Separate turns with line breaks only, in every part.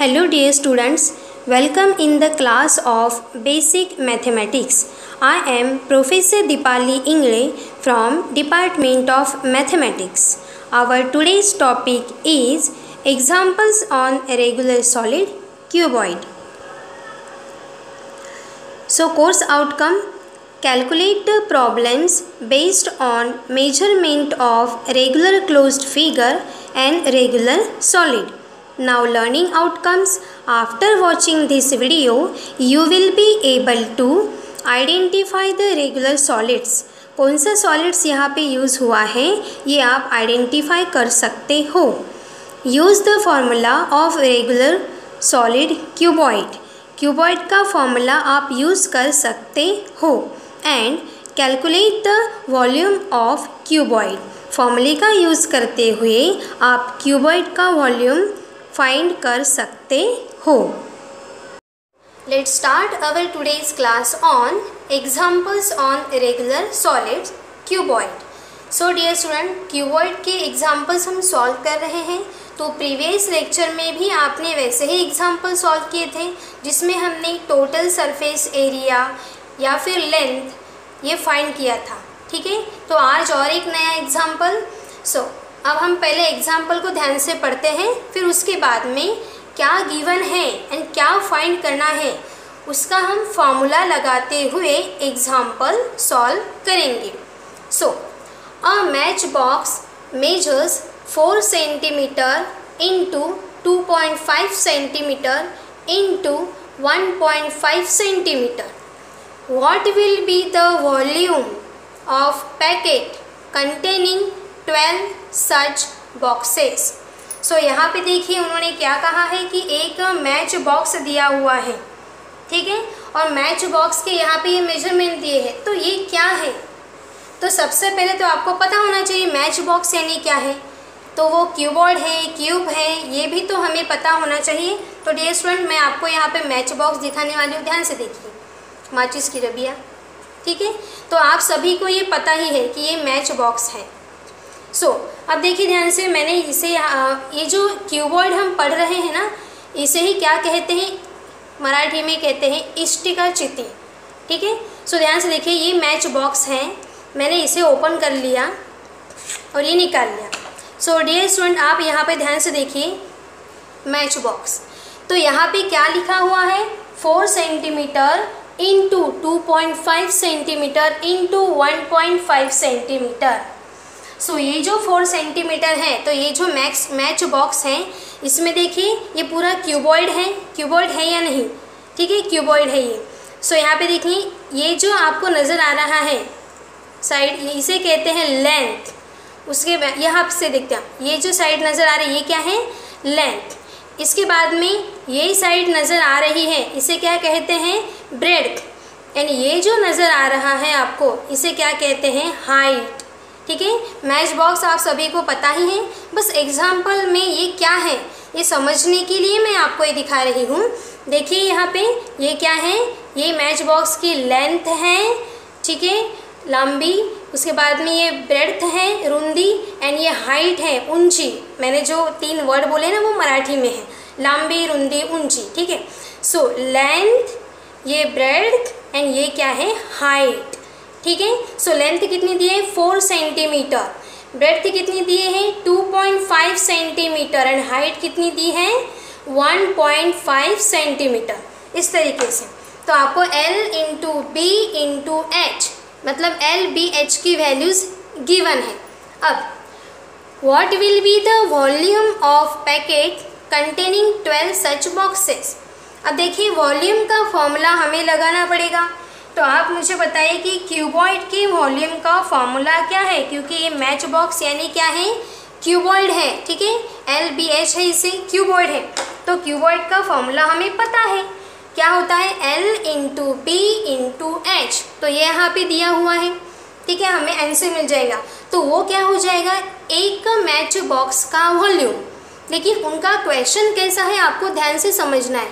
Hello dear students, welcome in the class of Basic Mathematics. I am Professor Dipali Ingle from Department of Mathematics. Our today's topic is examples on a regular solid cuboid. So course outcome: calculate the problems based on measurement of regular closed figure and regular solid. Now learning outcomes: after watching this video you will be able to identify the regular solids. कौन सा solids यहाँ पे use हुआ है ये आप identify कर सकते हो. Use the formula of regular solid cuboid. Cuboid का फॉर्मूला आप यूज़ कर सकते हो. And calculate the volume of cuboid. फॉर्मूले का यूज़ करते हुए आप क्यूबॉइड का वॉल्यूम फाइंड कर सकते हो. Let's start our today's class on examples on regular solids cuboid. So dear student, cuboid के examples हम solve कर रहे हैं. तो प्रीवियस लेक्चर में भी आपने वैसे ही एग्जाम्पल सॉल्व किए थे जिसमें हमने टोटल सरफेस एरिया या फिर लेंथ ये फाइंड किया था. ठीक है, तो आज और एक नया एग्जाम्पल. अब हम पहले एग्जाम्पल को ध्यान से पढ़ते हैं, फिर उसके बाद में क्या गिवन है एंड क्या फाइंड करना है उसका हम फॉर्मूला लगाते हुए एग्जाम्पल सॉल्व करेंगे. A match box measures 4 centimetre into 2.5 centimetre into 1.5 centimetre. What will be the volume of packet containing 12 such boxes? यहाँ पे देखिए उन्होंने क्या कहा है कि एक मैच बॉक्स दिया हुआ है. ठीक है, और मैच बॉक्स के यहाँ पे ये मेजरमेंट दिए हैं. तो ये क्या है? तो सबसे पहले तो आपको पता होना चाहिए मैच बॉक्स यानी क्या है. तो वो क्यूबॉइड है, क्यूब है, ये भी तो हमें पता होना चाहिए. तो डियर स्टूडेंट, मैं आपको यहाँ पे मैच बॉक्स दिखाने वाली हूँ. ध्यान से देखिए, माचिस की रबिया. ठीक है, तो आप सभी को ये पता ही है कि ये मैच बॉक्स है. अब देखिए ध्यान से, मैंने इसे ये जो क्यूबॉइड हम पढ़ रहे हैं ना, इसे ही क्या कहते हैं, मराठी में कहते हैं इष्टिका चिति. ठीक है, ध्यान से देखिए, ये मैच बॉक्स है. मैंने इसे ओपन कर लिया और ये निकाल लिया. डियर स्टूडेंट, आप यहाँ पे ध्यान से देखिए मैच बॉक्स. तो यहाँ पे क्या लिखा हुआ है, 4 centimetre into 2.5 centimetre into 1.5 centimetre. ये जो 4 सेंटीमीटर है, तो ये जो मैच बॉक्स है इसमें देखिए ये पूरा क्यूबॉइड है. क्यूबॉइड है या नहीं? ठीक है, क्यूबॉइड है ये. यहाँ पे देखिए ये जो आपको नज़र आ रहा है साइड, इसे कहते हैं लेंथ. उसके बाद यहाँ से देखते हैं, ये जो साइड नज़र आ रही है ये क्या है, लेंथ. इसके बाद में ये साइड नज़र आ रही है, इसे क्या कहते हैं, ब्रेड्थ. यानी ये जो नज़र आ रहा है आपको, इसे क्या कहते हैं, हाइट. ठीक है, मैच बॉक्स आप सभी को पता ही है. बस एग्जाम्पल में ये क्या है ये समझने के लिए मैं आपको ये दिखा रही हूँ. देखिए यहाँ पे ये क्या है, ये मैच बॉक्स की लेंथ है. ठीक है, लंबी. उसके बाद में ये ब्रेड्थ है, रुंदी. एंड ये हाइट है, ऊंची. मैंने जो 3 वर्ड बोले ना वो मराठी में है, लंबी, रुंदी, ऊंची. ठीक है, लेंथ, ये ब्रेड्थ एंड ये क्या है, हाइट. ठीक है, लेंथ कितनी दी है, 4 सेंटीमीटर. ब्रेड्थ कितनी दिए हैं, 2.5 सेंटीमीटर. एंड हाइट कितनी दी है, 1.5 सेंटीमीटर. इस तरीके से. तो आपको L into B into H, मतलब L, B, H की वैल्यूज़ गिवन है. अब what will be the volume of packet containing 12 such boxes. अब देखिए वॉल्यूम का फॉर्मूला हमें लगाना पड़ेगा. तो आप मुझे बताइए कि क्यूबॉइड के वॉल्यूम का फॉर्मूला क्या है, क्योंकि ये मैच बॉक्स यानी क्या है, क्यूबॉइड है. ठीक है, L, B, H है, इसे क्यूबॉइड है. तो क्यूबॉइड का फॉर्मूला हमें पता है क्या होता है, L into B into H. तो ये यहाँ पे दिया हुआ है. ठीक है, हमें आंसर मिल जाएगा. तो वो क्या हो जाएगा, एक मैच बॉक्स का वॉल्यूम. देखिए उनका क्वेश्चन कैसा है आपको ध्यान से समझना है.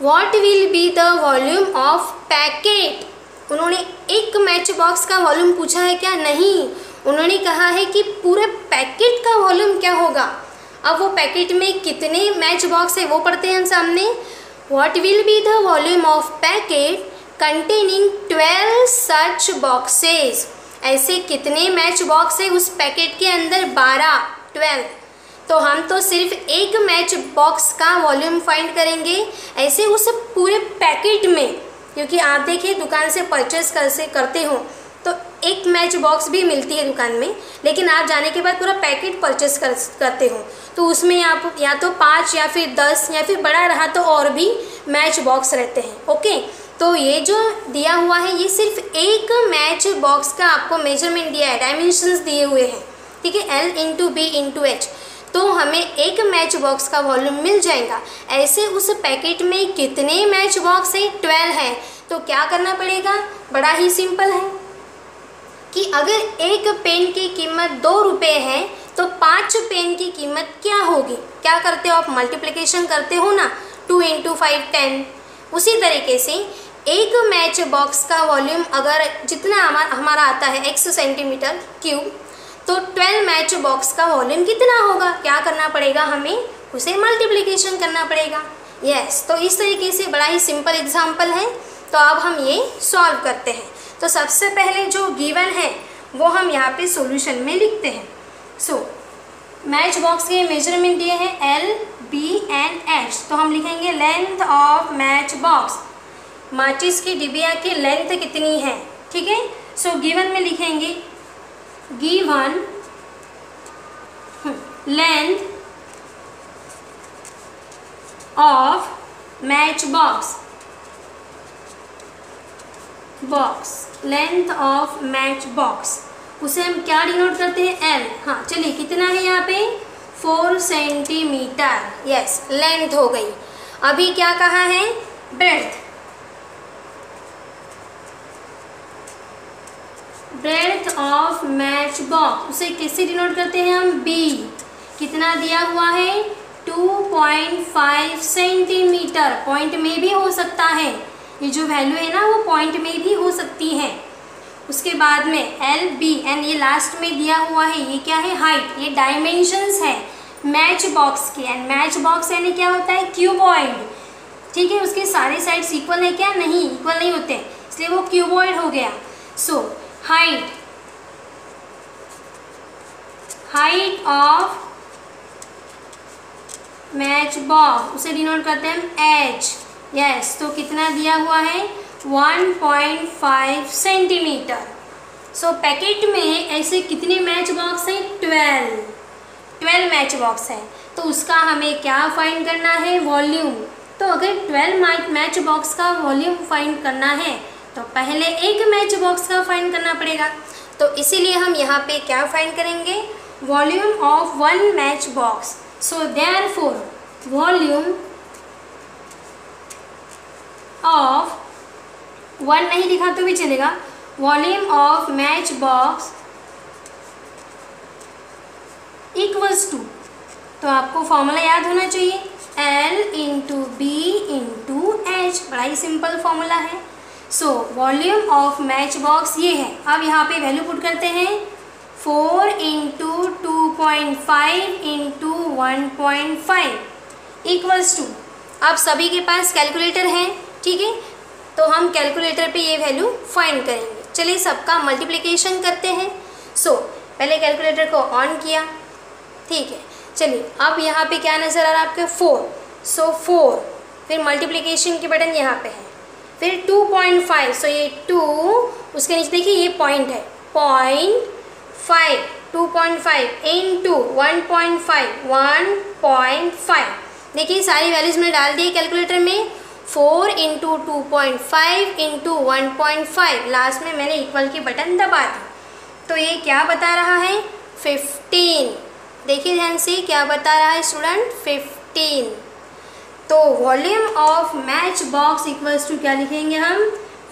What will be the volume of packet. उन्होंने एक मैच बॉक्स का वॉल्यूम पूछा है क्या? नहीं, उन्होंने कहा है कि पूरे पैकेट का वॉल्यूम क्या होगा. अब वो पैकेट में कितने मैच बॉक्स है वो पढ़ते हैं हम सामने। What will be the volume of packet containing 12 such boxes. ऐसे कितने मैच बॉक्स है उस पैकेट के अंदर? 12। तो हम तो सिर्फ एक मैच बॉक्स का वॉल्यूम फाइंड करेंगे, ऐसे उस पूरे पैकेट में, क्योंकि आप देखिए दुकान से परचेस करते हो तो एक मैच बॉक्स भी मिलती है दुकान में, लेकिन आप जाने के बाद पूरा पैकेट परचेस करते हो तो उसमें आप या तो 5 या फिर 10 या फिर बड़ा रहा तो और भी मैच बॉक्स रहते हैं। ओके, तो ये जो दिया हुआ है ये सिर्फ एक मैच बॉक्स का आपको मेजरमेंट दिया है, डायमेंशंस दिए हुए हैं, ठीक है, L into B into H. तो हमें एक मैच बॉक्स का वॉल्यूम मिल जाएगा। ऐसे उस पैकेट में कितने मैच बॉक्स है? 12 है। तो क्या करना पड़ेगा? बड़ा ही सिंपल है कि अगर एक पेन की कीमत 2 रुपये है तो 5 पेन की कीमत क्या होगी? क्या करते हो आप? मल्टीप्लिकेशन करते हो ना, 2 इंटू 5 10। उसी तरीके से एक मैच बॉक्स का वॉल्यूम अगर जितना हमारा आता है x सेंटीमीटर क्यूब, तो 12 मैच बॉक्स का वॉल्यूम कितना होगा? क्या करना पड़ेगा? हमें उसे मल्टीप्लिकेशन करना पड़ेगा। यस, तो इस तरीके से बड़ा ही सिंपल एग्जाम्पल है। तो अब हम ये सॉल्व करते हैं। तो सबसे पहले जो गिवन है वो हम यहाँ पे सॉल्यूशन में लिखते हैं। सो मैच बॉक्स के मेजरमेंट दिए हैं L, B एंड H। तो हम लिखेंगे लेंथ ऑफ मैच बॉक्स, माचिस की डिबिया की लेंथ कितनी है, ठीक है। सो गिवन में लिखेंगे given length of match box, length of match box, उसे हम क्या डिनोट करते हैं? L। हाँ चलिए, कितना है यहाँ पे? 4 सेंटीमीटर। यस, लेंथ हो गई। अभी क्या कहा है? ब्रेड्थ ऑफ मैच बॉक्स, उसे किससे डिनोट करते हैं हम? B। कितना दिया हुआ है? 2.5 सेंटीमीटर। पॉइंट में भी हो सकता है, ये जो वैल्यू है ना वो पॉइंट में भी हो सकती है। उसके बाद में L, B एंड ये लास्ट में दिया हुआ है, ये क्या है? हाइट। ये डायमेंशंस है मैच बॉक्स के। एंड मैच बॉक्स यानी क्या होता है? क्यूबॉइड, ठीक है। उसके सारे साइड्स इक्वल है क्या? नहीं, इक्वल नहीं होते, इसलिए वो क्यूबॉइड हो गया। So height of match box, उसे डिनोट करते हैं हम H। यस, तो कितना दिया हुआ है? 1.5 सेंटीमीटर। सो पैकेट में ऐसे कितने मैच बॉक्स हैं? 12 मैच बॉक्स है। तो उसका हमें क्या फाइंड करना है? वॉल्यूम। तो अगर 12 मैच बॉक्स का वॉल्यूम फाइंड करना है तो पहले एक मैच बॉक्स का फाइंड करना पड़ेगा। तो इसीलिए हम यहाँ पे क्या फाइंड करेंगे? Volume of 1 match box. So therefore volume of 1 नहीं लिखा तो भी चलेगा, volume of match box equals to, तो आपको फॉर्मूला याद होना चाहिए, L into B into H. बड़ा ही सिंपल फॉर्मूला है। So volume of match box ये है। अब यहाँ पे वैल्यू पुट करते हैं 4 इंटू 2.5 इंटू 1.5 इक्वल्स टू। अब सभी के पास कैलकुलेटर है, ठीक है, तो हम कैलकुलेटर पे ये वैल्यू फाइंड करेंगे। चलिए सबका मल्टीप्लिकेशन करते हैं। सो पहले कैलकुलेटर को ऑन किया, ठीक है। चलिए अब यहाँ पे क्या नज़र आ रहा है आपके? 4। सो 4, फिर मल्टीप्लिकेशन के बटन यहाँ पे है, फिर 2.5। सो ये 2, उसके नीचे देखिए ये पॉइंट है, 0.5, 2.5 इंटू 1.5, 1.5। देखिए सारी वैल्यूज़ में डाल दिए कैलकुलेटर में। 4 इंटू 2.5 इंटू 1.5, लास्ट में मैंने इक्वल की बटन दबा दी। तो ये क्या बता रहा है? 15। देखिए ध्यान से क्या बता रहा है स्टूडेंट? 15। तो volume of match box equals to क्या लिखेंगे हम?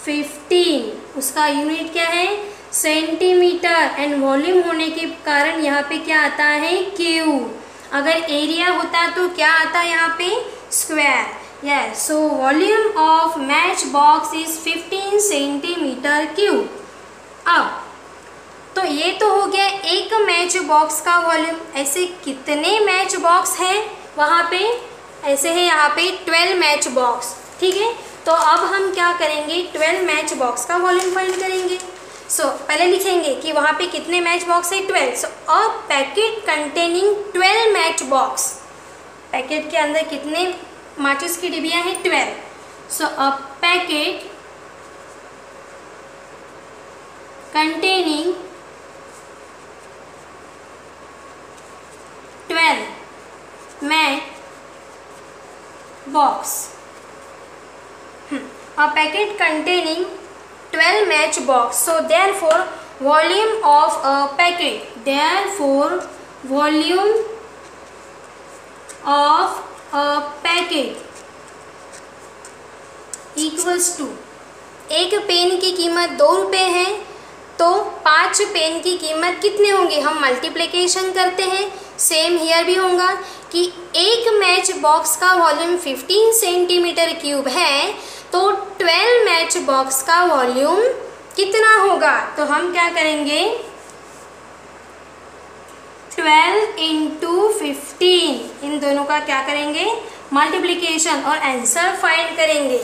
15। उसका यूनिट क्या है? सेंटीमीटर। एंड वॉल्यूम होने के कारण यहाँ पे क्या आता है? क्यू। अगर एरिया होता तो क्या आता है यहाँ पे? Square. Yes, so volume of match box is 15 centimetre cube. अब तो ये तो हो गया एक मैच बॉक्स का वॉल्यूम। ऐसे कितने मैच बॉक्स हैं वहाँ पे? ऐसे है यहाँ पे 12 मैच बॉक्स, ठीक है। तो अब हम क्या करेंगे, 12 मैच बॉक्स का वॉल्यूम फाइंड करेंगे। पहले लिखेंगे कि वहाँ पे कितने मैच बॉक्स है, 12। A packet containing 12 match box, packet के अंदर कितने माचिस की डिबियाँ हैं, 12। A packet containing 12 match box, a packet containing 12 match box. So therefore volume of a packet, therefore volume of a packet equals to, एक pen की कीमत 2 रुपये है तो 5 पेन की कीमत कितने होंगे, हम मल्टीप्लिकेशन करते हैं। सेम हियर भी होगा कि एक मैच बॉक्स का वॉल्यूम 15 सेंटीमीटर क्यूब है तो 12 मैच बॉक्स का वॉल्यूम कितना होगा। तो हम क्या करेंगे, 12 इंटू 15, इन दोनों का क्या करेंगे, मल्टीप्लिकेशन, और आंसर फाइंड करेंगे।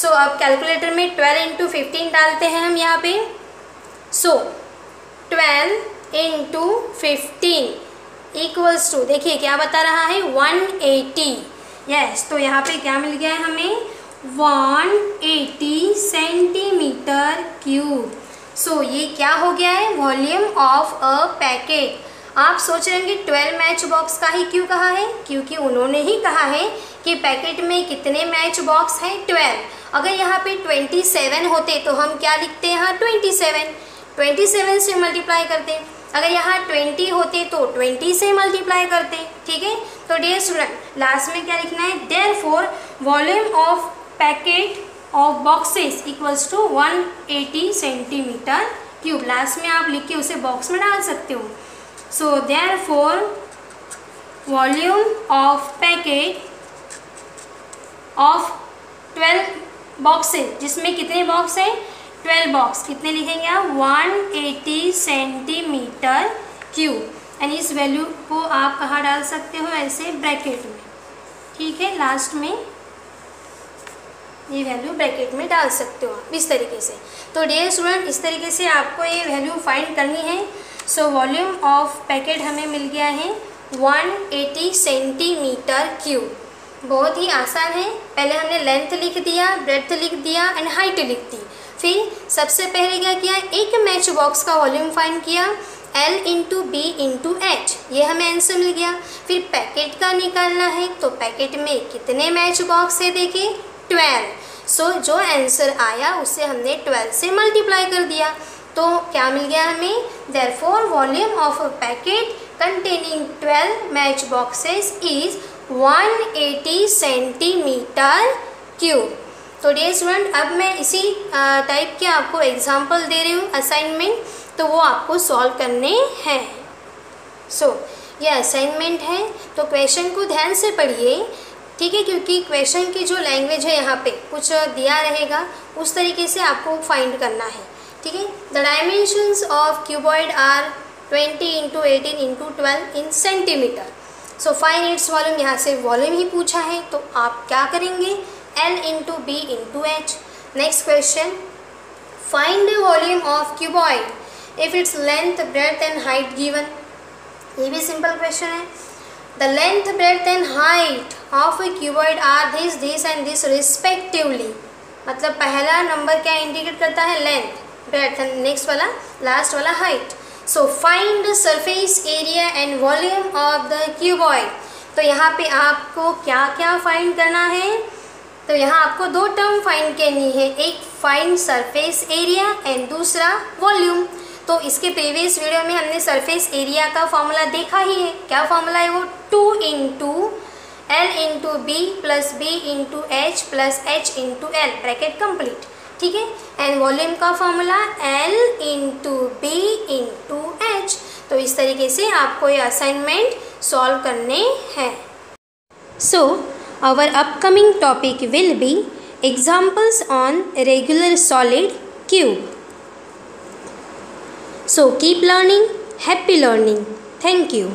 अब कैलकुलेटर में 12 इंटू 15 डालते हैं हम यहाँ पे। 12 इंटू 15 इक्वल्स टू, देखिए क्या बता रहा है, 180। यस, तो यहाँ पे क्या मिल गया है हमें, 180 सेंटीमीटर क्यूब। ये क्या हो गया है, वॉल्यूम ऑफ अ पैकेट। आप सोच रहे हैं कि 12 मैच बॉक्स का ही क्यों कहा है, क्योंकि उन्होंने ही कहा है कि पैकेट में कितने मैच बॉक्स हैं, 12। अगर यहाँ पे 27 होते तो हम क्या लिखते हैं, यहाँ 27 से मल्टीप्लाई करते। अगर यहाँ 20 होते तो 20 से मल्टीप्लाई करते, ठीक है। तो डियर स्टूडेंट, लास्ट में क्या लिखना है, therefore volume of packet of boxes equals to 180 centimetre cube. Last में आप लिख के उसे बॉक्स में डाल सकते हो। Therefore volume of packet of 12 boxes, जिसमें कितने बॉक्स हैं, 12 बॉक्स, कितने लिखेंगे आप, 180 सेंटीमीटर क्यूब। एंड इस वैल्यू को आप कहाँ डाल सकते हो, ऐसे ब्रैकेट में, ठीक है। लास्ट में ये वैल्यू ब्रैकेट में डाल सकते हो आप इस तरीके से। तो डियर स्टूडेंट, इस तरीके से आपको ये वैल्यू फाइंड करनी है। वॉल्यूम ऑफ पैकेट हमें मिल गया है 180 सेंटीमीटर क्यूब। बहुत ही आसान है। पहले हमने लेंथ लिख दिया, ब्रेड्थ लिख दिया एंड हाइट लिख दी। फिर सबसे पहले क्या किया, एक मैच बॉक्स का वॉल्यूम फाइंड किया, L into B into H, ये हमें आंसर मिल गया। फिर पैकेट का निकालना है तो पैकेट में कितने मैच बॉक्स है, देखिए 12। जो आंसर आया उसे हमने 12 से मल्टीप्लाई कर दिया। तो क्या मिल गया हमें, therefore volume of a packet containing 12 match boxes is 180 centimetre cube. तो डियर स्टूडेंट, अब मैं इसी टाइप के आपको एग्जाम्पल दे रही हूँ असाइनमेंट, तो वो आपको सॉल्व करने हैं। ये असाइनमेंट है, तो क्वेश्चन को ध्यान से पढ़िए, ठीक है, क्योंकि क्वेश्चन की जो लैंग्वेज है यहाँ पे कुछ दिया रहेगा, उस तरीके से आपको फाइंड करना है, ठीक है। The dimensions of cuboid are 20 into 18 into 12 in centimetre. Find its volume, यहाँ से वॉल्यूम ही पूछा है, तो आप क्या करेंगे, L into B into H. Next question, find the volume of cuboid if its length, breadth and height given. ये भी सिंपल क्वेश्चन है। The length, breadth and height of a cuboid are this and this respectively. मतलब पहला number क्या indicate करता है, length, breadth, and next वाला, last वाला height. Find the surface area and volume of the cuboid. तो यहाँ पे आपको क्या क्या फाइंड करना है, तो यहाँ आपको 2 टर्म फाइंड करनी है, एक फाइंड सरफेस एरिया एंड दूसरा वॉल्यूम। तो इसके प्रीवियस वीडियो में हमने सरफेस एरिया का फॉर्मूला देखा ही है। क्या फॉर्मूला है वो, 2 into L into B plus B into H plus H into L, bracket complete, ठीक है। एंड वॉल्यूम का formula L into B into H. तो इस तरीके से आपको ये असाइनमेंट सॉल्व करने हैं। Our upcoming topic will be examples on regular solid cube. So keep learning. Happy learning. Thank you.